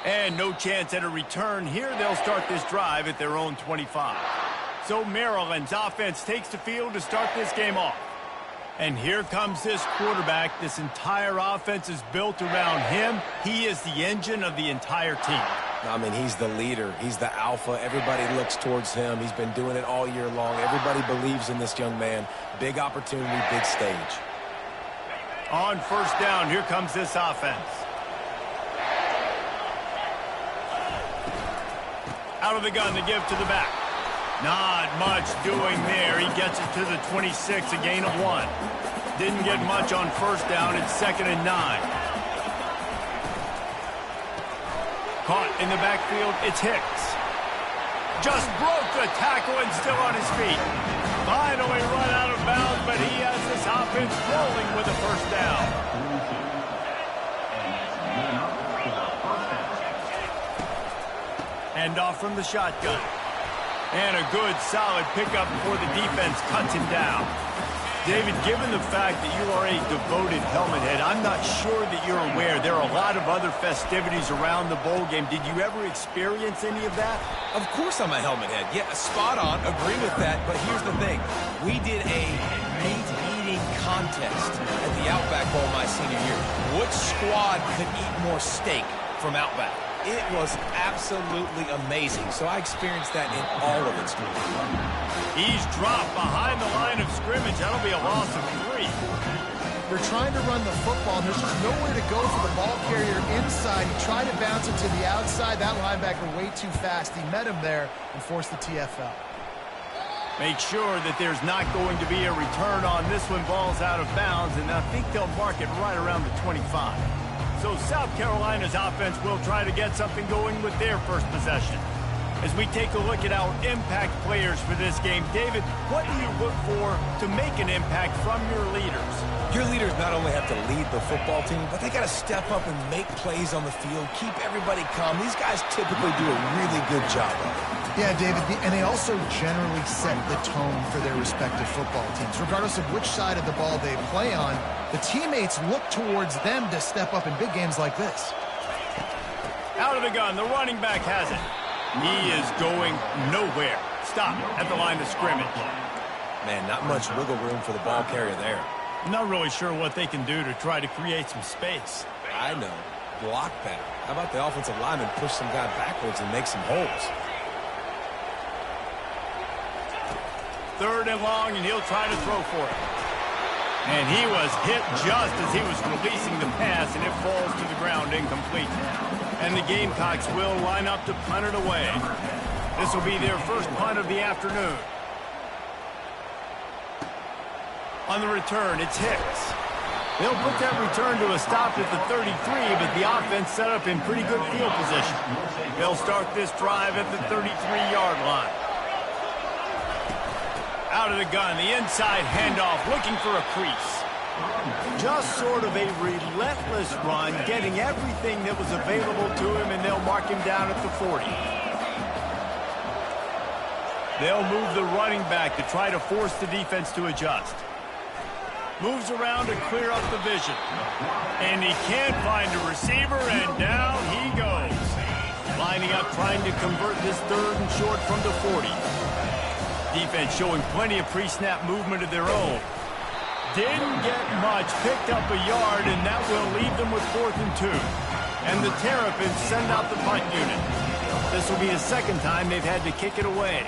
And no chance at a return here. They'll start this drive at their own 25. So Maryland's offense takes the field to start this game off. And here comes this quarterback. This entire offense is built around him. He is the engine of the entire team. I mean, he's the leader. He's the alpha. Everybody looks towards him. He's been doing it all year long. Everybody believes in this young man. Big opportunity, big stage. On first down, here comes this offense. Out of the gun to give to the back. Not much doing there. He gets it to the 26, a gain of 1. Didn't get much on first down. It's 2nd and 9. Caught in the backfield, it's Hicks. Just broke the tackle and still on his feet. Finally run out of bounds, but he has this offense rolling with a first down. Hand off from the shotgun. And a good, solid pickup before the defense cuts him down. David, given the fact that you are a devoted helmet head, I'm not sure that you're aware there are a lot of other festivities around the bowl game. Did you ever experience any of that? Of course I'm a helmet head. Yeah, spot on. Agree with that. But here's the thing. We did a meat-eating contest at the Outback Bowl my senior year. Which squad could eat more steak from Outback? It was absolutely amazing. So I experienced that in all of its glory. He's dropped behind the line of scrimmage. That'll be a loss of 3. They're trying to run the football, and there's just nowhere to go for the ball carrier inside. He tried to bounce it to the outside. That linebacker way too fast. He met him there and forced the TFL. Make sure that there's not going to be a return on this one. Ball's out of bounds, and I think they'll mark it right around the 25. So South Carolina's offense will try to get something going with their first possession. As we take a look at our impact players for this game, David, what do you look for to make an impact from your leaders? Your leaders not only have to lead the football team, but they got to step up and make plays on the field, keep everybody calm. These guys typically do a really good job of it. Yeah, David, and they also generally set the tone for their respective football teams. Regardless of which side of the ball they play on, the teammates look towards them to step up in big games like this. Out of the gun, the running back has it. He is going nowhere. Stop at the line of scrimmage. Man, not much wiggle room for the ball carrier there. Not really sure what they can do to try to create some space. I know. Block that. How about the offensive lineman push some guy backwards and make some holes? 3rd and long, and he'll try to throw for it. And he was hit just as he was releasing the pass, and it falls to the ground incomplete. And the Gamecocks will line up to punt it away. This will be their first punt of the afternoon. On the return, it's Hicks. They'll put that return to a stop at the 33, but the offense set up in pretty good field position. They'll start this drive at the 33-yard line. Out of the gun, the inside handoff, looking for a crease. Just sort of a relentless run, getting everything that was available to him, and they'll mark him down at the 40. They'll move the running back to try to force the defense to adjust. Moves around to clear up the vision. And he can't find a receiver, and down he goes. Lining up, trying to convert this 3rd and short from the 40. Defense showing plenty of pre-snap movement of their own. Didn't get much, picked up a yard, and that will leave them with 4th and 2. And the Terrapins send out the punt unit. This will be the 2nd time they've had to kick it away.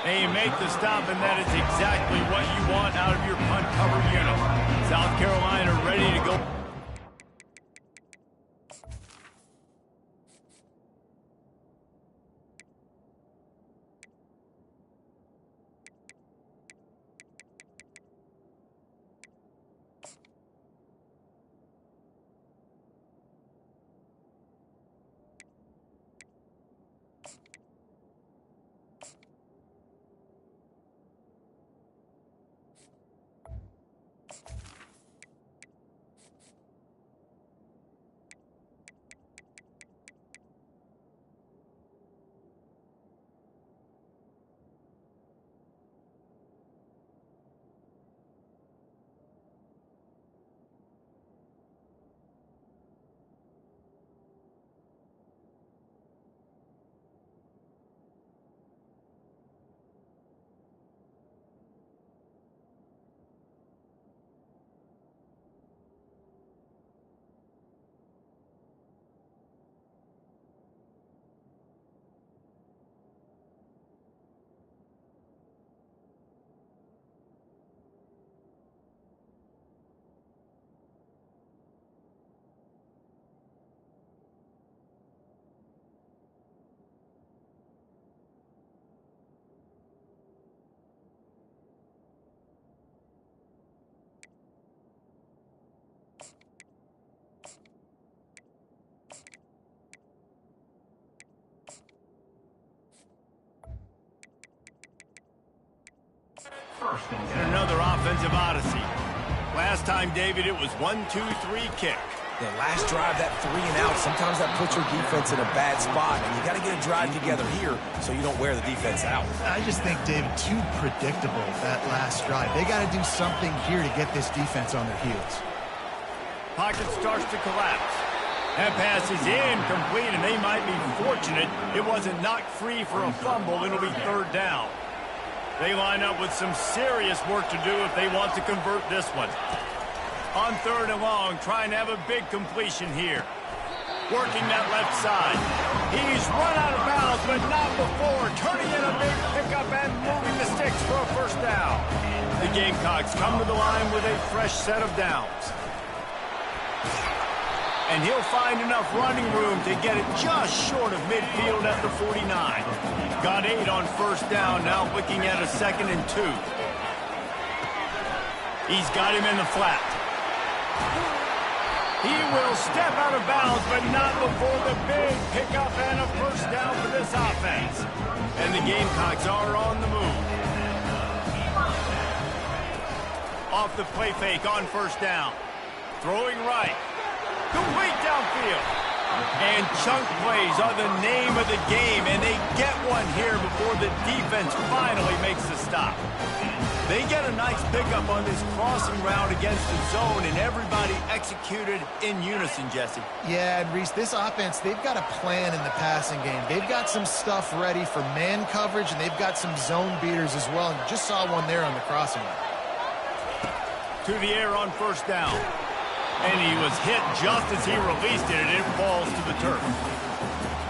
And you make the stop, and that is exactly what you want out of your punt cover unit. South Carolina ready to go. And another offensive odyssey. Last time, David, it was 1-2-3 kick. The last drive, that 3 and out, sometimes that puts your defense in a bad spot, and you got to get a drive together here so you don't wear the defense out. I just think, David, too predictable, that last drive. They got to do something here to get this defense on their heels. Pocket starts to collapse. That pass is incomplete, and they might be fortunate it wasn't knocked free for a fumble. It'll be 3rd down. They line up with some serious work to do if they want to convert this one. On 3rd and long, trying to have a big completion here. Working that left side. He's run out of bounds, but not before. Turning in a big pickup and moving the sticks for a 1st down. The Gamecocks come to the line with a fresh set of downs. And he'll find enough running room to get it just short of midfield at the 49. Got 8 on 1st down, now looking at a 2nd and 2. He's got him in the flat. He will step out of bounds, but not before the big pickup and a 1st down for this offense. And the Gamecocks are on the move. Off the play fake on 1st down. Throwing right. Complete downfield. And chunk plays are the name of the game, and they get one here before the defense finally makes the stop. They get a nice pickup on this crossing route against the zone, and everybody executed in unison, Jesse. Yeah, and Reese, this offense, they've got a plan in the passing game. They've got some stuff ready for man coverage, and they've got some zone beaters as well, and you just saw one there on the crossing route. To the air on 1st down. And he was hit just as he released it, and it falls to the turf.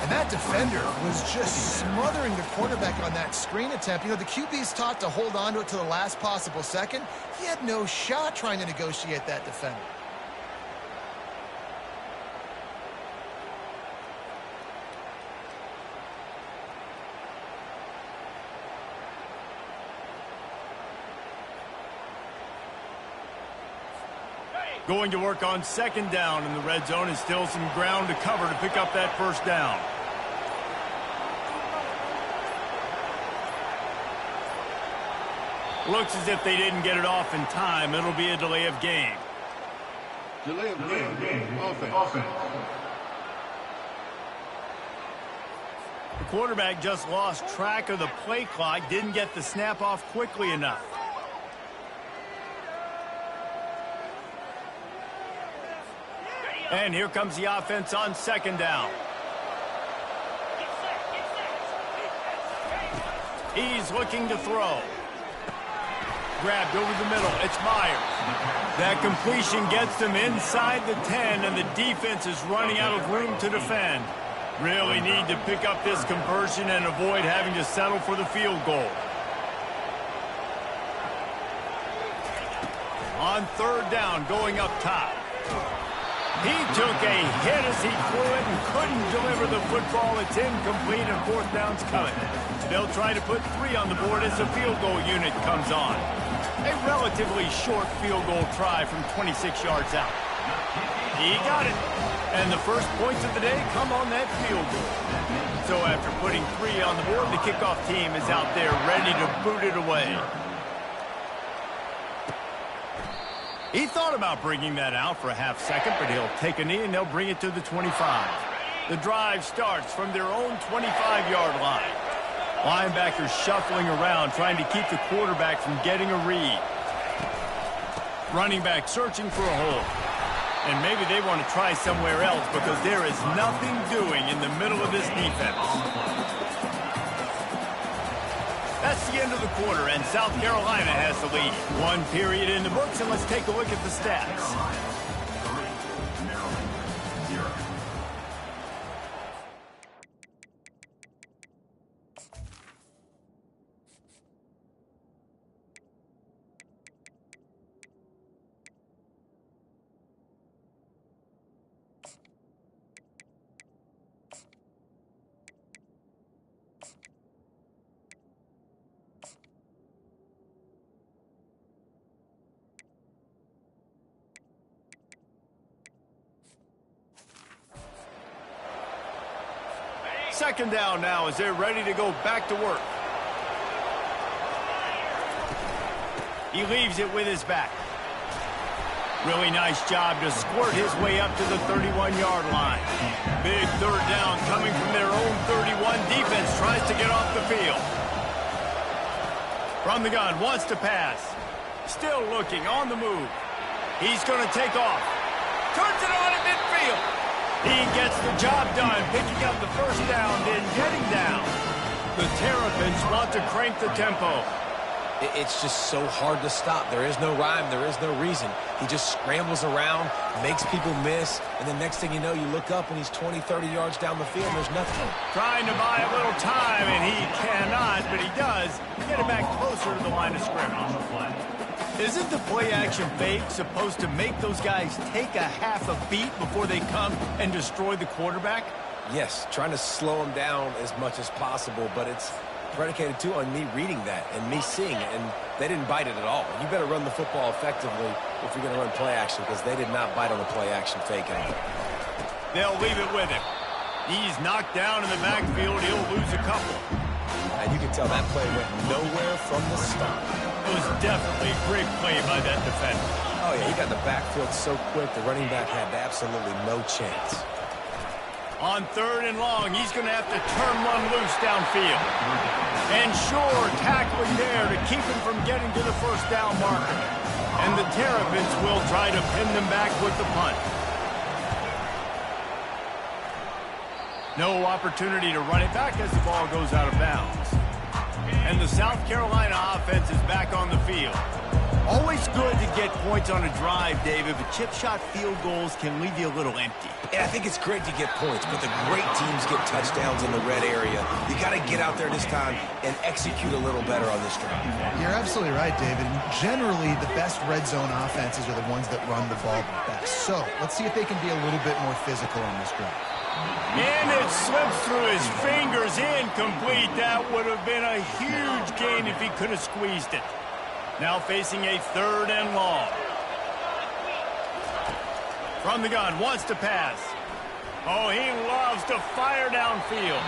And that defender was just smothering the quarterback on that screen attempt. You know, the QB's taught to hold on to it to the last possible second. He had no shot trying to negotiate that defender. Going to work on 2nd down in the red zone, and still some ground to cover to pick up that 1st down. Looks as if they didn't get it off in time. It'll be a delay of game. Delay of game. Offense. The quarterback just lost track of the play clock, didn't get the snap off quickly enough. And here comes the offense on 2nd down. He's looking to throw. Grabbed over the middle. It's Myers. That completion gets them inside the 10, and the defense is running out of room to defend. Really need to pick up this conversion and avoid having to settle for the field goal. On 3rd down, going up top. He took a hit as he threw it and couldn't deliver the football. It's incomplete, and 4th down's coming. They'll try to put 3 on the board as the field goal unit comes on. A relatively short field goal try from 26 yards out. He got it. And the first points of the day come on that field goal. So after putting 3 on the board, the kickoff team is out there ready to boot it away. He thought about bringing that out for a half second, but he'll take a knee and they'll bring it to the 25. The drive starts from their own 25-yard line. Linebackers shuffling around, trying to keep the quarterback from getting a read. Running back searching for a hole. And maybe they want to try somewhere else because there is nothing doing in the middle of this defense. That's the end of the quarter, and South Carolina has the lead. 1 period in the books, and let's take a look at the stats. Second down now as they're ready to go back to work. He leaves it with his back. Really nice job to squirt his way up to the 31-yard line. Big third down coming from their own 31. Defense tries to get off the field. From the gun, wants to pass. Still looking, on the move. He's going to take off. Turns it on at midfield. He gets the job done, picking up the first down, then getting down. The Terrapins want to crank the tempo. It's just so hard to stop. There is no rhyme. There is no reason. He just scrambles around, makes people miss, and the next thing you know, you look up and he's 20, 30 yards down the field and there's nothing. Trying to buy a little time, and he cannot, but he does get it back closer to the line of scrimmage. Isn't the play-action fake supposed to make those guys take a half a beat before they come and destroy the quarterback? Yes, trying to slow him down as much as possible, but it's predicated, too, on me reading that and me seeing it, and they didn't bite it at all. You better run the football effectively if you're going to run play-action, because they did not bite on the play-action fake anymore. They'll leave it with him. He's knocked down in the backfield. He'll lose a couple. And you can tell that play went nowhere from the start. It was definitely a great play by that defender. Oh, yeah, he got in the backfield so quick, the running back had absolutely no chance. On third and long, he's going to have to turn one loose downfield. And sure, tackling there to keep him from getting to the first down marker. And the Terrapins will try to pin them back with the punt. No opportunity to run it back as the ball goes out of bounds. And the South Carolina offense is back on the field. Always good to get points on a drive, David, but chip shot field goals can leave you a little empty. Yeah, I think it's great to get points, but the great teams get touchdowns in the red area. You got to get out there this time and execute a little better on this drive. You're absolutely right, David. Generally, the best red zone offenses are the ones that run the ball the best. So let's see if they can be a little bit more physical on this drive. And it slips through his fingers, incomplete. That would have been a huge gain if he could have squeezed it. Now facing a third and long. From the gun, wants to pass. Oh, he loves to fire downfield.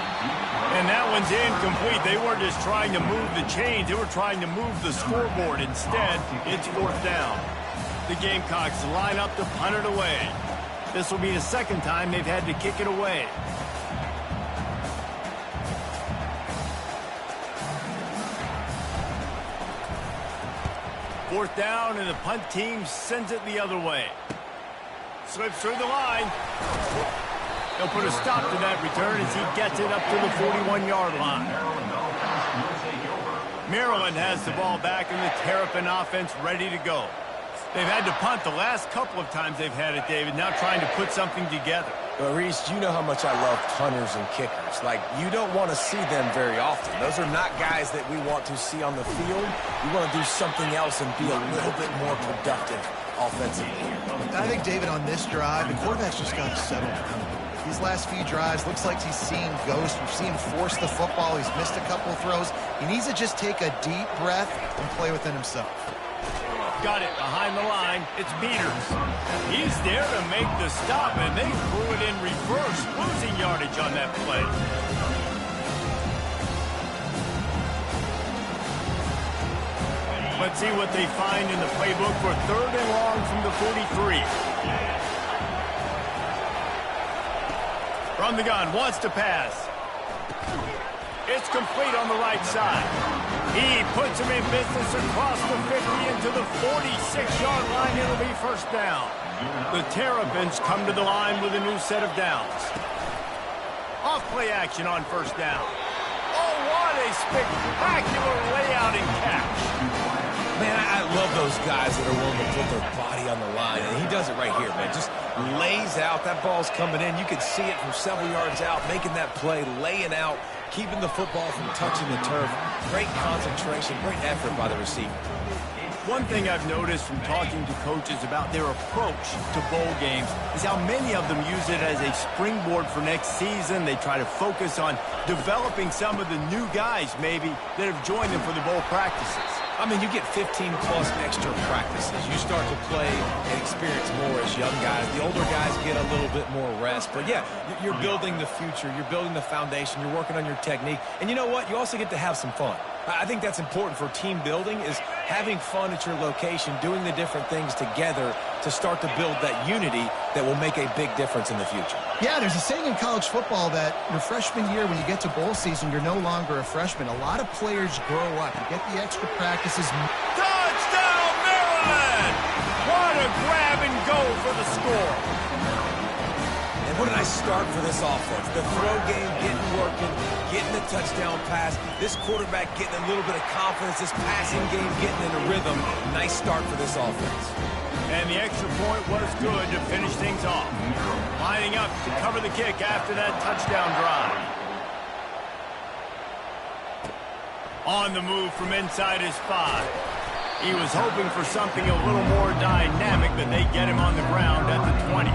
And that one's incomplete. They weren't just trying to move the chains. They were trying to move the scoreboard. Instead, it's fourth down. The Gamecocks line up to punt it away. This will be the second time they've had to kick it away. Fourth down, and the punt team sends it the other way. Slips through the line. They'll put a stop to that return as he gets it up to the 41-yard line. Maryland has the ball back, and the Terrapin offense ready to go. They've had to punt the last couple of times they've had it, David, now trying to put something together. Well, Reese, you know how much I love punters and kickers. Like, you don't want to see them very often. Those are not guys that we want to see on the field. We want to do something else and be a little bit more productive offensively. I think, David, on this drive, the quarterback's just got to settle down. These last few drives, looks like he's seeing ghosts. We've seen him force the football. He's missed a couple of throws. He needs to just take a deep breath and play within himself. Got it behind the line. It's Peters. He's there to make the stop, and they threw it in reverse, losing yardage on that play. Let's see what they find in the playbook for third and long from the 43. From the gun, wants to pass. It's complete on the right side. He puts him in business across the 50 into the 46-yard line. It'll be first down. The Terrapins come to the line with a new set of downs. Off play action on first down. Oh, what a spectacular layout and catch. Man, I love those guys that are willing to put their body on the line, and he does it right here, man. Just lays out. That ball's coming in. You can see it from several yards out, making that play, laying out, keeping the football from touching the turf. Great concentration, great effort by the receiver. One thing I've noticed from talking to coaches about their approach to bowl games is how many of them use it as a springboard for next season. They try to focus on developing some of the new guys, maybe, that have joined them for the bowl practices. I mean, you get 15-plus extra practices. You start to play and experience more as young guys. The older guys get a little bit more rest. But, yeah, you're building the future. You're building the foundation. You're working on your technique. And you know what? You also get to have some fun. I think that's important for team building, is having fun at your location, doing the different things together to start to build that unity that will make a big difference in the future. Yeah, there's a saying in college football that your freshman year, when you get to bowl season, you're no longer a freshman. A lot of players grow up. You get the extra practices. Touchdown, Maryland! What a grab and go for the score. And what a nice start for this offense. The throw game getting working, getting the touchdown pass. This quarterback getting a little bit of confidence. This passing game getting in a rhythm. Nice start for this offense. And the extra point was good to finish things off. Lining up to cover the kick after that touchdown drive. On the move from inside his 5. He was hoping for something a little more dynamic, but they get him on the ground at the 20.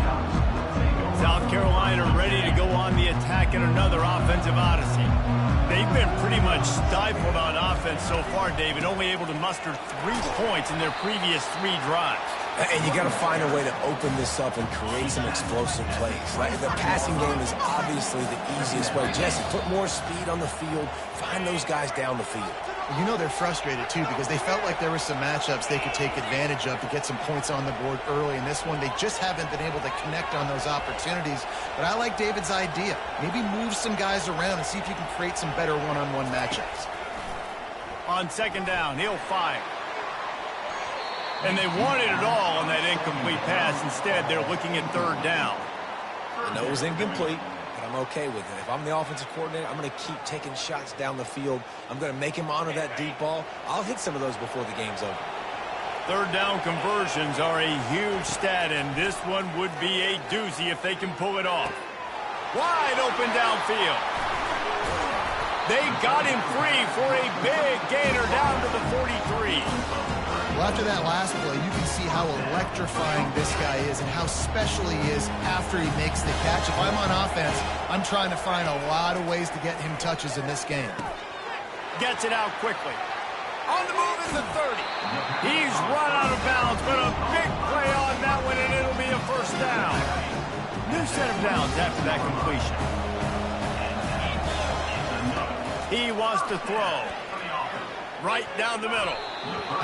South Carolina ready to go on the attack in another offensive odyssey. They've been pretty much stifled on offense so far, David, only able to muster 3 points in their previous 3 drives. And you got to find a way to open this up and create some explosive plays. Like, the passing game is obviously the easiest way. Jesse, put more speed on the field. Find those guys down the field. You know they're frustrated, too, because they felt like there were some matchups they could take advantage of to get some points on the board early. In this one, they just haven't been able to connect on those opportunities. But I like David's idea. Maybe move some guys around and see if you can create some better one-on-one matchups. On second down, he'll fire. And they wanted it all on that incomplete pass. Instead, they're looking at third down. I know it was incomplete, but I'm okay with it. If I'm the offensive coordinator, I'm going to keep taking shots down the field. I'm going to make him honor that deep ball. I'll hit some of those before the game's over. Third down conversions are a huge stat, and this one would be a doozy if they can pull it off. Wide open downfield. They got him free for a big gainer down to the 43. Well, after that last play, you can see how electrifying this guy is and how special he is after he makes the catch. If I'm on offense, I'm trying to find a lot of ways to get him touches in this game. Gets it out quickly. On the move is the 30. He's run out of bounds, but a big play on that one, and it'll be a first down. New set of downs after that completion. He wants to throw. Right down the middle.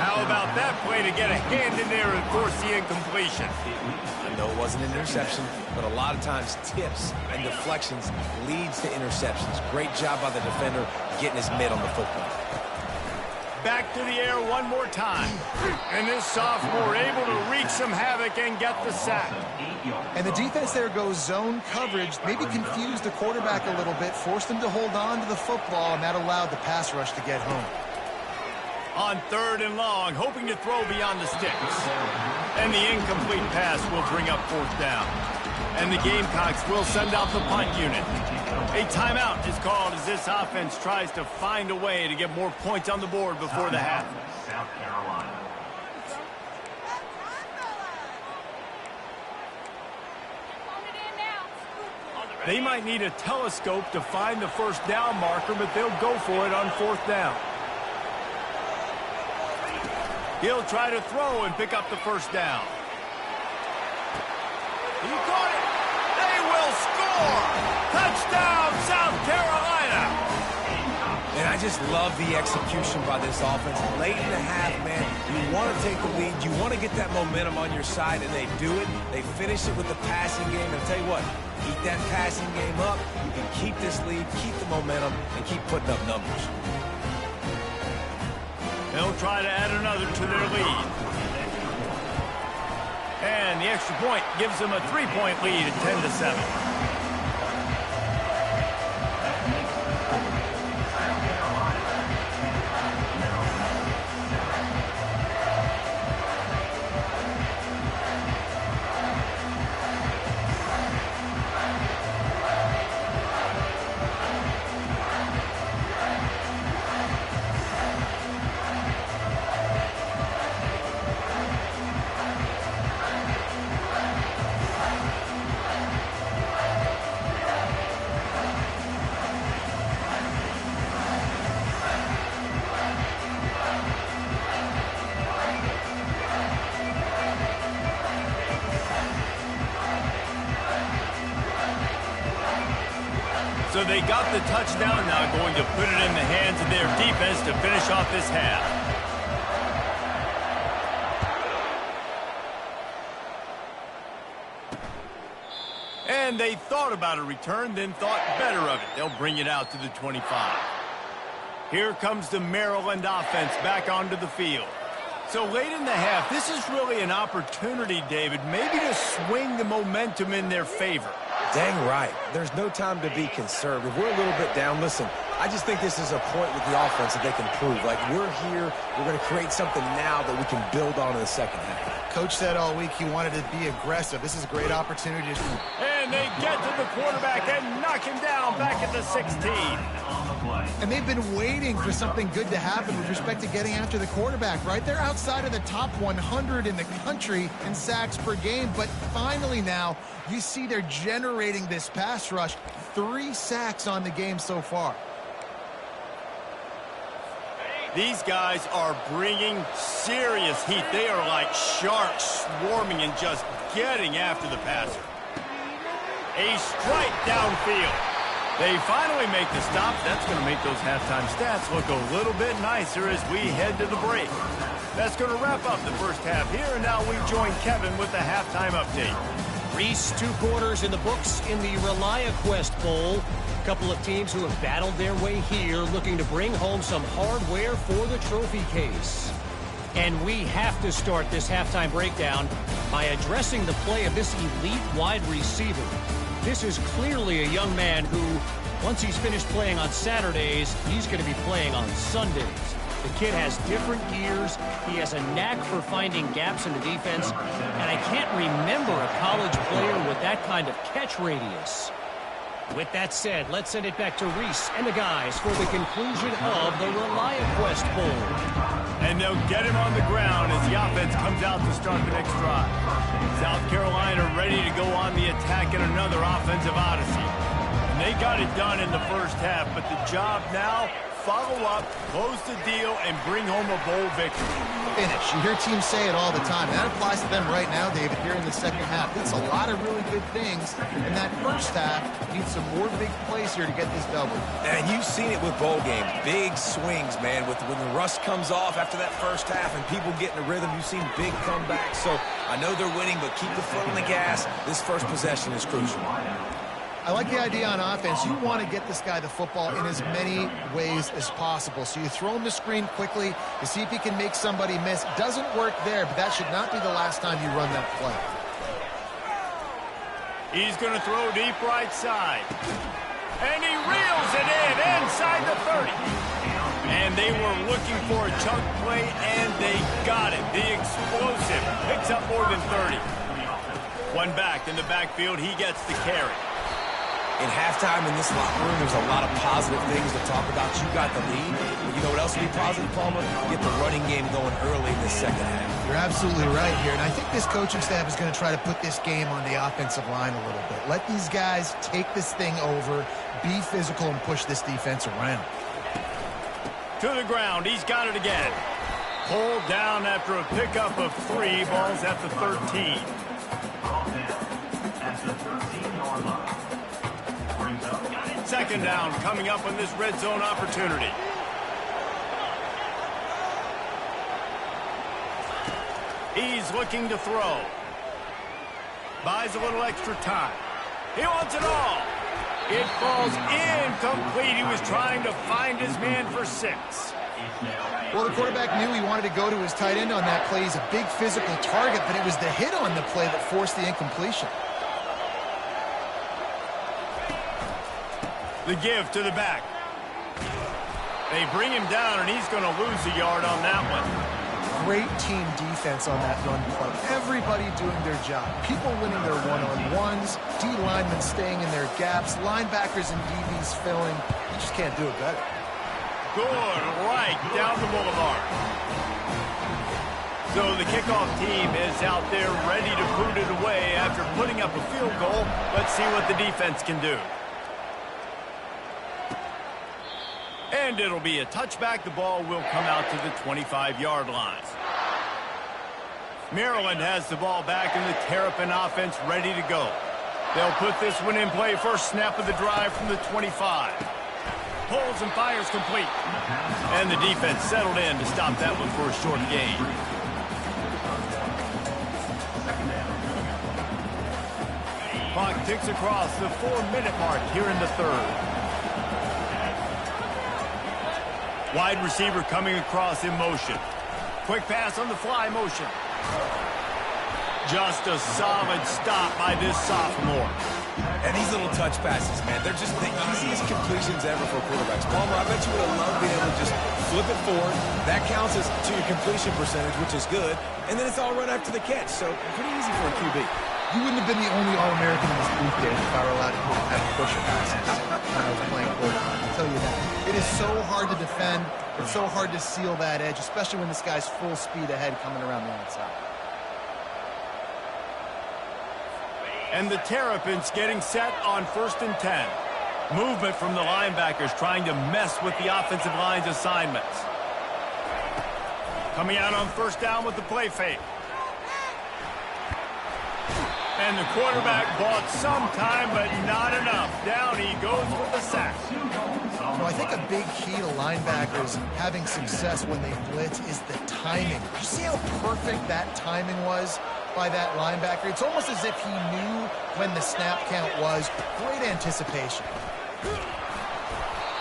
How about that play to get a hand in there and force the incompletion? I know it wasn't an interception, but a lot of times tips and deflections leads to interceptions. Great job by the defender getting his mitt on the football. Back to the air one more time. And this sophomore able to wreak some havoc and get the sack. And the defense there goes zone coverage, maybe confused the quarterback a little bit, forced him to hold on to the football, and that allowed the pass rush to get home. On third and long, hoping to throw beyond the sticks. And the incomplete pass will bring up fourth down. And the Gamecocks will send out the punt unit. A timeout is called as this offense tries to find a way to get more points on the board before the half. South Carolina. They might need a telescope to find the first down marker, but they'll go for it on fourth down. He'll try to throw and pick up the first down. He caught it. They will score. Touchdown, South Carolina. And I just love the execution by this offense. Late in the half, man, you want to take the lead. You want to get that momentum on your side, and they do it. They finish it with the passing game. And I'll tell you what, keep that passing game up. You can keep this lead, keep the momentum, and keep putting up numbers. They'll try to add another to their lead. And the extra point gives them a 3-point lead at 10-7. So they got the touchdown, now going to put it in the hands of their defense to finish off this half. And they thought about a return, then thought better of it. They'll bring it out to the 25. Here comes the Maryland offense back onto the field. So late in the half, this is really an opportunity, David, maybe to swing the momentum in their favor. Dang right. There's no time to be conservative. We're a little bit down. Listen, I just think this is a point with the offense that they can prove. Like, we're here, we're going to create something now that we can build on in the second half. Coach said all week he wanted to be aggressive. This is a great opportunity. And they get to the quarterback and knock him down back at the 16. And they've been waiting for something good to happen with respect to getting after the quarterback, right? They're outside of the top 100 in the country in sacks per game, but finally now you see they're generating this pass rush. 3 sacks on the game so far. These guys are bringing serious heat. They are like sharks swarming and just getting after the passer. A strike downfield. They finally make the stop. That's going to make those halftime stats look a little bit nicer as we head to the break. That's going to wrap up the first half here, and now we join Kevin with the halftime update. Reese, 2 quarters in the books in the ReliaQuest Bowl. A couple of teams who have battled their way here, looking to bring home some hardware for the trophy case. And we have to start this halftime breakdown by addressing the play of this elite wide receiver. This is clearly a young man who, once he's finished playing on Saturdays, he's going to be playing on Sundays. The kid has different gears. He has a knack for finding gaps in the defense. And I can't remember a college player with that kind of catch radius. With that said, let's send it back to Reese and the guys for the conclusion of the ReliaQuest Bowl. And they'll get him on the ground as the offense comes out to start the next drive. South Carolina ready to go on the attack in another offensive odyssey. And they got it done in the first half, but the job now, follow up, close the deal, and bring home a bowl victory. Finish. You hear teams say it all the time. That applies to them right now, David, here in the second half. It's a lot of really good things. In that first half, need some more big plays here to get this double. And you've seen it with bowl games. Big swings, man. When the rust comes off after that first half and people get in a rhythm, you've seen big comebacks. So I know they're winning, but keep the foot on the gas. This first possession is crucial. I like the idea on offense. You want to get this guy the football in as many ways as possible. So you throw him the screen quickly to see if he can make somebody miss. Doesn't work there, but that should not be the last time you run that play. He's going to throw deep right side. And he reels it in inside the 30. And they were looking for a chunk play, and they got it. The explosive picks up more than 30. One back in the backfield. He gets the carry. In halftime in this locker room, there's a lot of positive things to talk about. You got the lead. But you know what else will be positive, Palmer? Get the running game going early in the second half. You're absolutely right here. And I think this coaching staff is going to try to put this game on the offensive line a little bit. Let these guys take this thing over, be physical, and push this defense around. To the ground. He's got it again. Pulled down after a pickup of 3. Ball's at the 13. At the 13-yard line. Second down coming up on this red zone opportunity. He's looking to throw. Buys a little extra time. He wants it all. It falls incomplete. He was trying to find his man for 6. Well, the quarterback knew he wanted to go to his tight end on that play. He's a big physical target, but it was the hit on the play that forced the incompletion. The give to the back. They bring him down, and he's going to lose a yard on that one. Great team defense on that run play. Everybody doing their job. People winning their one-on-ones, D linemen staying in their gaps, linebackers and DBs filling. You just can't do it better. Good, right down the boulevard. So the kickoff team is out there ready to boot it away after putting up a field goal. Let's see what the defense can do. And it'll be a touchback. The ball will come out to the 25-yard line. Maryland has the ball back, and the Terrapin offense ready to go. They'll put this one in play. First snap of the drive from the 25. Pulls and fires complete. And the defense settled in to stop that one for a short gain. Clock ticks across the 4-minute mark here in the third. Wide receiver coming across in motion. Quick pass on the fly motion. Just a solid stop by this sophomore. And these little touch passes, man, they're just the easiest completions ever for quarterbacks. Palmer, I bet you would have loved being able to just flip it forward. That counts as to your completion percentage, which is good. And then it's all run after the catch, so pretty easy for a QB. You wouldn't have been the only All-American in this booth game if I were allowed to have push passes when I was playing quarterback. I'll tell you that. It is so hard to defend. It's so hard to seal that edge, especially when this guy's full speed ahead coming around the outside. And the Terrapins getting set on 1st and 10. Movement from the linebackers trying to mess with the offensive line's assignments. Coming out on 1st down with the play fake. And the quarterback bought some time, but not enough. Down he goes with the sack. So I think a big key to linebackers having success when they blitz is the timing. You see how perfect that timing was by that linebacker? It's almost as if he knew when the snap count was. Great anticipation.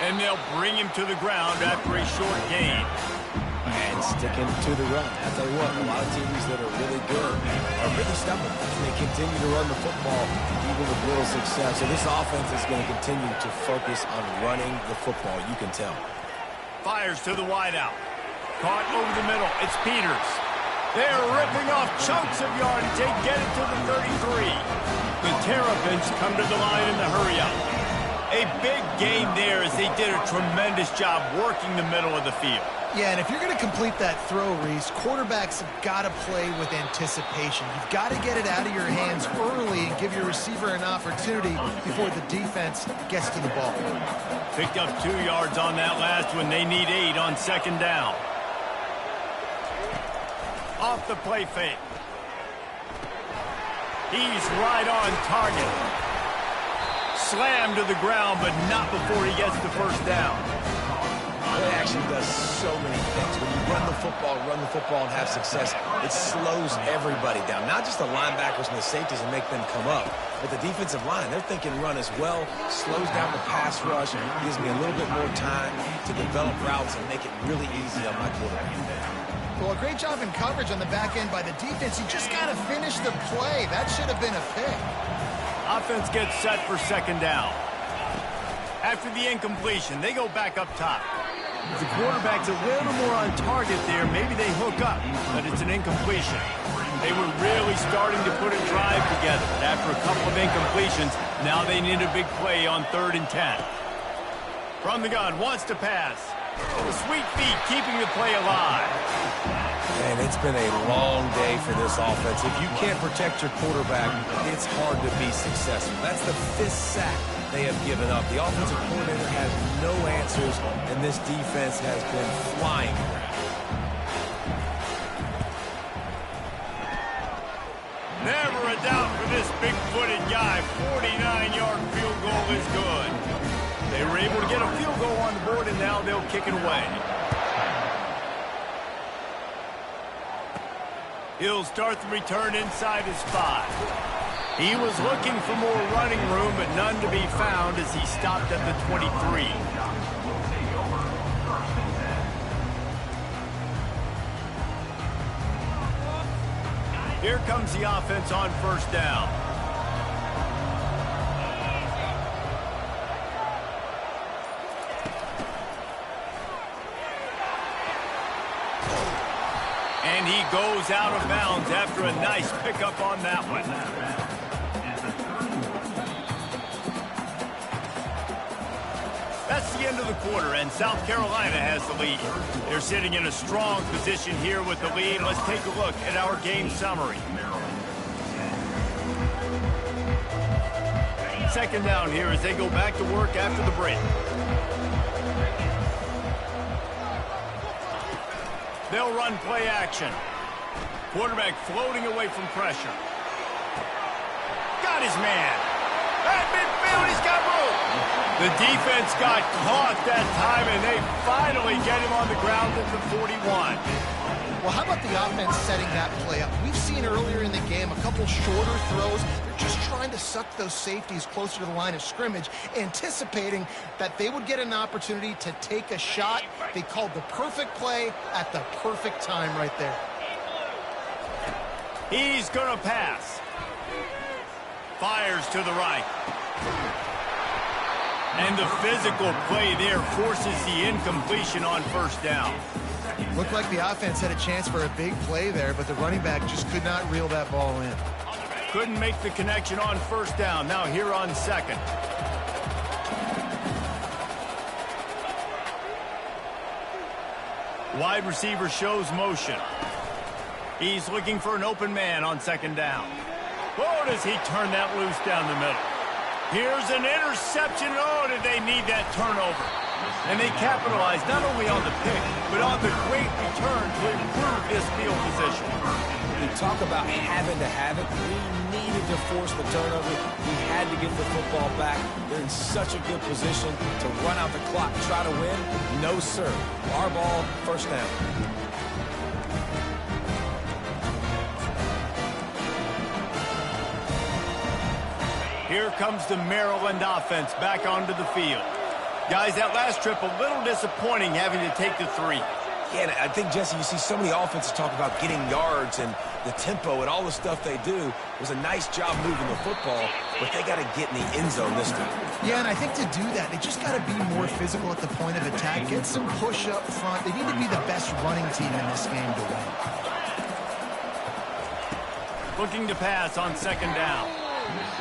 And they'll bring him to the ground after a short gain. And sticking to the run. I'll tell you what, a lot of teams that are really good are really stubborn. They continue to run the football even with little success. So this offense is going to continue to focus on running the football. You can tell. Fires to the wideout. Caught over the middle. It's Peters. They're ripping off chunks of yardage. They get it to the 33. The Terrapins come to the line in the hurry-up. A big game there as they did a tremendous job working the middle of the field. Yeah, and if you're going to complete that throw, Reese, quarterbacks have got to play with anticipation. You've got to get it out of your hands early and give your receiver an opportunity before the defense gets to the ball. Picked up 2 yards on that last one. They need 8 on 2nd down. Off the play fake. He's right on target. Slammed to the ground, but not before he gets the 1st down. It actually does so many things. When you run the football and have success, it slows everybody down. Not just the linebackers and the safeties and make them come up, but the defensive line, they're thinking run as well, slows down the pass rush, and gives me a little bit more time to develop routes and make it really easy on my quarterback. Well, a great job in coverage on the back end by the defense. You just got to finish the play. That should have been a pick. Offense gets set for 2nd down. After the incompletion, they go back up top. The quarterback's a little more on target there. Maybe they hook up, but it's an incompletion. They were really starting to put a drive together. But after a couple of incompletions, now they need a big play on 3rd and 10. From the gun, wants to pass. The sweet feet keeping the play alive. And it's been a long day for this offense. If you can't protect your quarterback, it's hard to be successful. That's the 5th sack they have given up. The offensive coordinator has no answers, and this defense has been flying around. Never a doubt for this big-footed guy. 49-yard field goal is good. They were able to get a field goal on the board, and now they'll kick it away. He'll start the return inside his 5. He was looking for more running room, but none to be found as he stopped at the 23. Here comes the offense on 1st down. And he goes out of bounds after a nice pickup on that one. That's the end of the quarter, and South Carolina has the lead. They're sitting in a strong position here with the lead. Let's take a look at our game summary. 2nd down here as they go back to work after the break. They'll run play action. Quarterback floating away from pressure. Got his man. At midfield, he's got room. The defense got caught that time, and they finally get him on the ground at the 41. Well, how about the offense setting that play up? We've seen earlier in the game a couple shorter throws. They're just trying to suck those safeties closer to the line of scrimmage, anticipating that they would get an opportunity to take a shot. They called the perfect play at the perfect time right there. He's going to pass. Fires to the right. And the physical play there forces the incompletion on first down. Looked like the offense had a chance for a big play there, but the running back just could not reel that ball in. Couldn't make the connection on first down. Now here on second. Wide receiver shows motion. He's looking for an open man on second down. Oh, does he turn that loose down the middle. Here's an interception. Oh, did they need that turnover. And they capitalized not only on the pick, but on the great return to improve this field position. You talk about having to have it. We needed to force the turnover. We had to get the football back. They're in such a good position to run out the clock, try to win. No, sir. Our ball, first down. Here comes the Maryland offense back onto the field. Guys, that last trip, a little disappointing having to take the 3. Yeah, and I think, Jesse, you see so many offenses talk about getting yards and the tempo and all the stuff they do. It was a nice job moving the football, but they got to get in the end zone this time. Yeah, and I think to do that, they just got to be more physical at the point of attack. Get some push up front. They need to be the best running team in this game to win. Looking to pass on second down.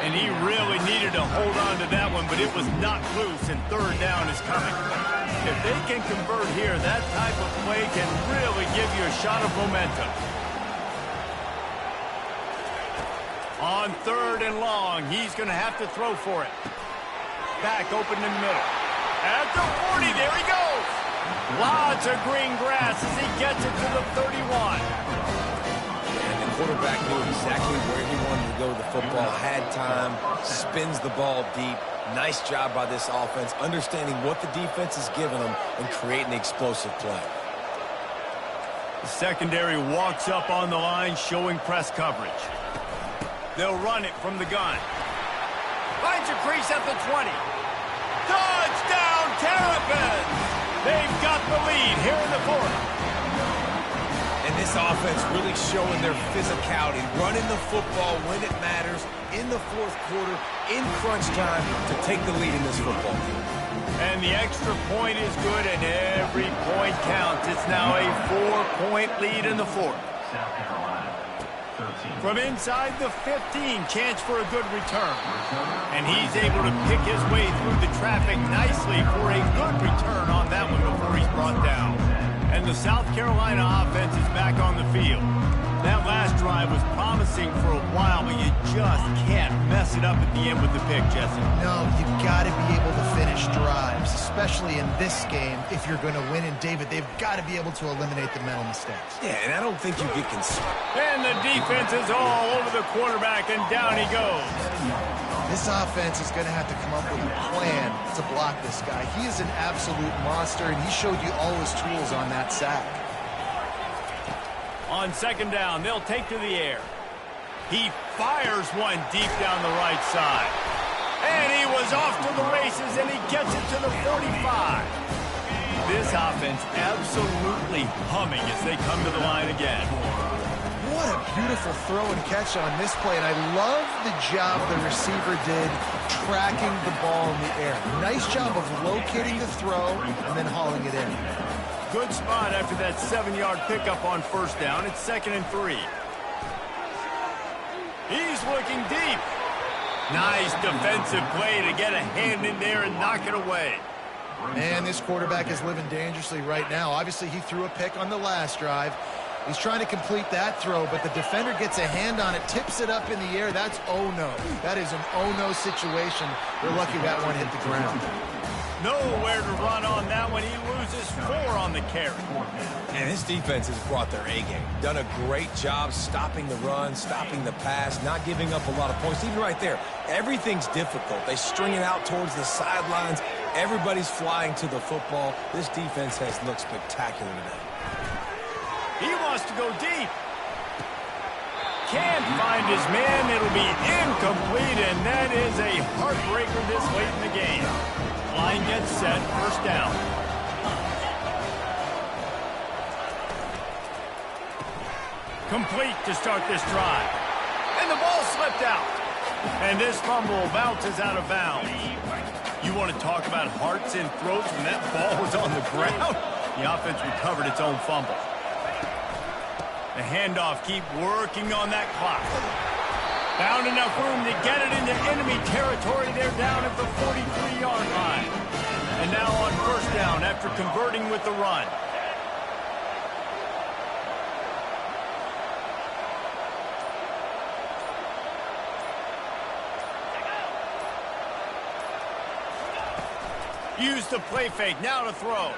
And he really needed to hold on to that one, but it was knocked loose, and third down is coming. If they can convert here, that type of play can really give you a shot of momentum. On third and long, he's going to have to throw for it. Back open in the middle. At the 40, there he goes. Lots of green grass as he gets it to the 31. Quarterback knew exactly where he wanted to go with the football, had time, spins the ball deep. Nice job by this offense, understanding what the defense is giving them and creating the explosive play. The secondary walks up on the line, showing press coverage. They'll run it from the gun. Finds a crease at the 20. Touchdown, Terrapins! They've got the lead here in the fourth. And this offense really showing their physicality, running the football when it matters, in the fourth quarter, in crunch time, to take the lead in this football game. And the extra point is good, and every point counts. It's now a 4-point lead in the fourth. South Carolina, 13. From inside the 15, chance for a good return. And he's able to pick his way through the traffic nicely for a good return on that one before he's brought down. And the South Carolina offense is back on the field. That last drive was promising for a while, but you just can't mess it up at the end with the pick, Jesse. No, you've got to be able to finish drives, especially in this game. If you're going to win, and David, they've got to be able to eliminate the mental mistakes. Yeah, and I don't think you get concerned. And the defense is all over the quarterback, and down he goes. This offense is going to have to come up with a plan to block this guy. He is an absolute monster, and he showed you all his tools on that sack. On second down, they'll take to the air. He fires one deep down the right side. And he was off to the races, and he gets it to the 45. This offense absolutely humming as they come to the line again. What a beautiful throw and catch on this play, and I love the job the receiver did tracking the ball in the air. Nice job of locating the throw and then hauling it in. Good spot after that 7-yard pickup on first down. It's 2nd and 3. He's looking deep. Nice defensive play to get a hand in there and knock it away. Man, this quarterback is living dangerously right now. Obviously, he threw a pick on the last drive. He's trying to complete that throw, but the defender gets a hand on it, tips it up in the air. That's oh-no. That is an oh-no situation. They're lucky that one hit the ground. Nowhere to run on that one. He loses 4 on the carry. And this defense has brought their A-game. Done a great job stopping the run, stopping the pass, not giving up a lot of points. Even right there, everything's difficult. They string it out towards the sidelines. Everybody's flying to the football. This defense has looked spectacular today. He wants to go deep. Can't find his man. It'll be incomplete, and that is a heartbreaker this late in the game. Line gets set, first down. Complete to start this drive. And the ball slipped out. And this fumble bounces out of bounds. You want to talk about hearts and throats when that ball was on the ground? The offense recovered its own fumble. The handoff, keep working on that clock. Found enough room to get it into enemy territory. They're down at the 43-yard line. And now on first down after converting with the run. Use the play fake, now to throw.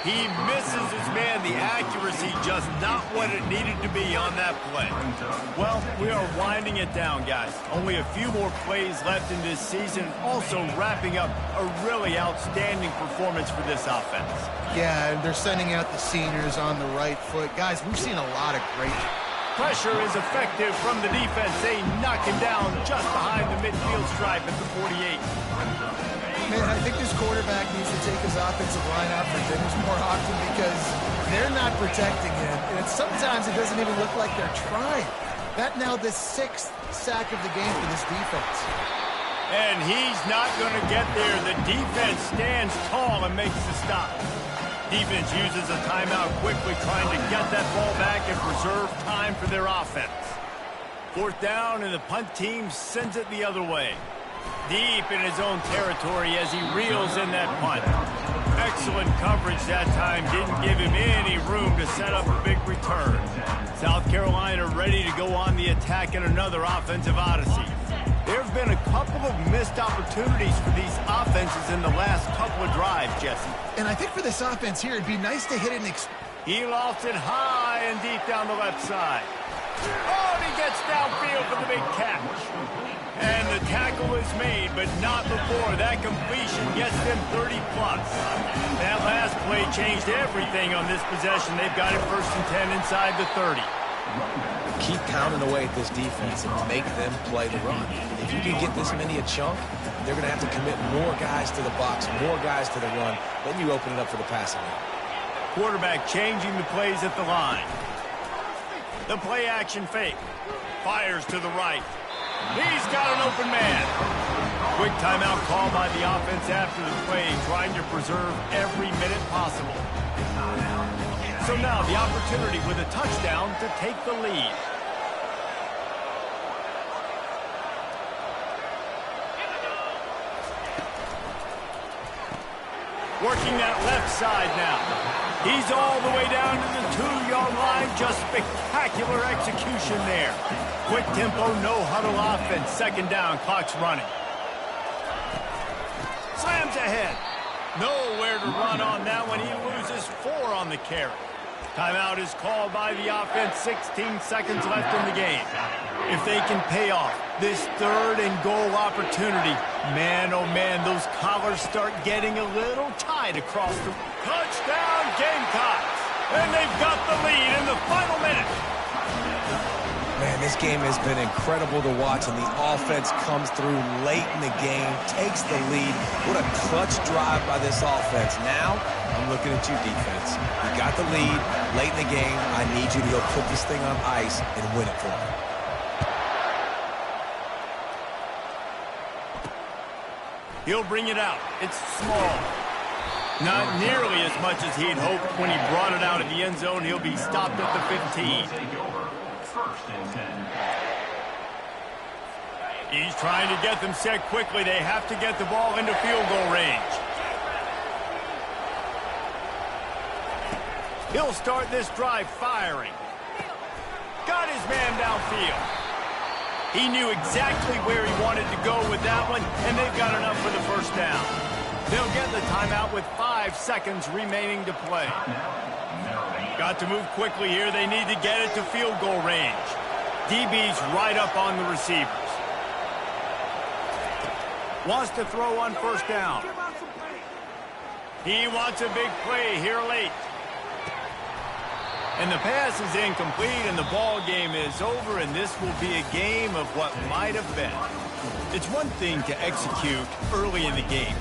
He misses his man. The accuracy just not what it needed to be on that play. Well, we are winding it down, guys. Only a few more plays left in this season. Also wrapping up a really outstanding performance for this offense. Yeah, and they're sending out the seniors on the right foot. Guys, we've seen a lot of great... Pressure is effective from the defense. They knock him down just behind the midfield stripe at the 48. Man, I think this quarterback needs to take his offensive line out for dinners more often because they're not protecting him. And sometimes it doesn't even look like they're trying. That now the 6th sack of the game for this defense. And he's not going to get there. The defense stands tall and makes the stop. Defense uses a timeout quickly, trying to get that ball back and preserve time for their offense. 4th down, and the punt team sends it the other way. Deep in his own territory as he reels in that punt. Excellent coverage that time. Didn't give him any room to set up a big return. South Carolina ready to go on the attack in another offensive odyssey. There have been a couple of missed opportunities for these offenses in the last couple of drives, Jesse. And I think for this offense here, it'd be nice to hit an... He lofts it high and deep down the left side. Oh, and he gets downfield for the big catch. And the tackle is made, but not before. That completion gets them 30-plus. That last play changed everything on this possession. They've got it 1st and 10 inside the 30. Keep pounding away at this defense and make them play the run. If you can get this many a chunk, they're going to have to commit more guys to the box, more guys to the run. Then you open it up for the passing game. Quarterback changing the plays at the line. The play action fake. Fires to the right. He's got an open man. Quick timeout call by the offense after the play, trying to preserve every minute possible. So now the opportunity with a touchdown to take the lead. Working that left side now. He's all the way down to the 2-yard line. Just spectacular execution there. Quick tempo, no huddle offense. 2nd down, clock's running. Slams ahead. Nowhere to run on that one. He loses 4 on the carry. Timeout is called by the offense. 16 seconds left in the game. If they can pay off this 3rd and goal opportunity, man, oh man, those collars start getting a little tight across the... Touchdown, Gamecocks! And they've got the lead in the final minute. Man, this game has been incredible to watch, and the offense comes through late in the game, takes the lead. What a clutch drive by this offense. Now, I'm looking at you, defense. You got the lead late in the game. I need you to go put this thing on ice and win it for me. He'll bring it out. It's small. Not nearly as much as he'd hoped when he brought it out of the end zone. He'll be stopped at the 15. He's trying to get them set quickly. They have to get the ball into field goal range. He'll start this drive firing. Got his man downfield. He knew exactly where he wanted to go with that one, and they've got enough for the 1st down. They'll get the timeout with 5 seconds remaining to play. Got to move quickly here. They need to get it to field goal range. DB's right up on the receivers. Wants to throw on first down. He wants a big play here late. And the pass is incomplete, and the ball game is over, and this will be a game of what might have been. It's one thing to execute early in the game.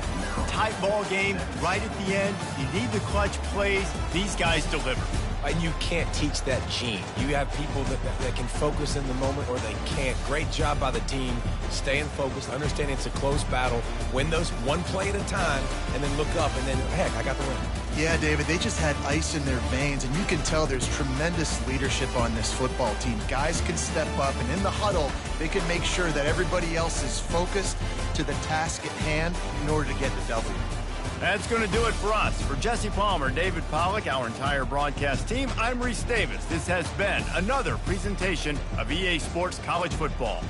Tight ball game, right at the end, you need the clutch plays. These guys deliver. And you can't teach that gene. You have people that can focus in the moment or they can't. Great job by the team, staying focused, understanding it's a close battle, win those one play at a time, and then look up, and then, heck, I got the win. Yeah, David, they just had ice in their veins, and you can tell there's tremendous leadership on this football team. Guys can step up, and in the huddle, they can make sure that everybody else is focused to the task at hand in order to get the W. That's going to do it for us. For Jesse Palmer, David Pollack, our entire broadcast team, I'm Reese Davis. This has been another presentation of EA Sports College Football.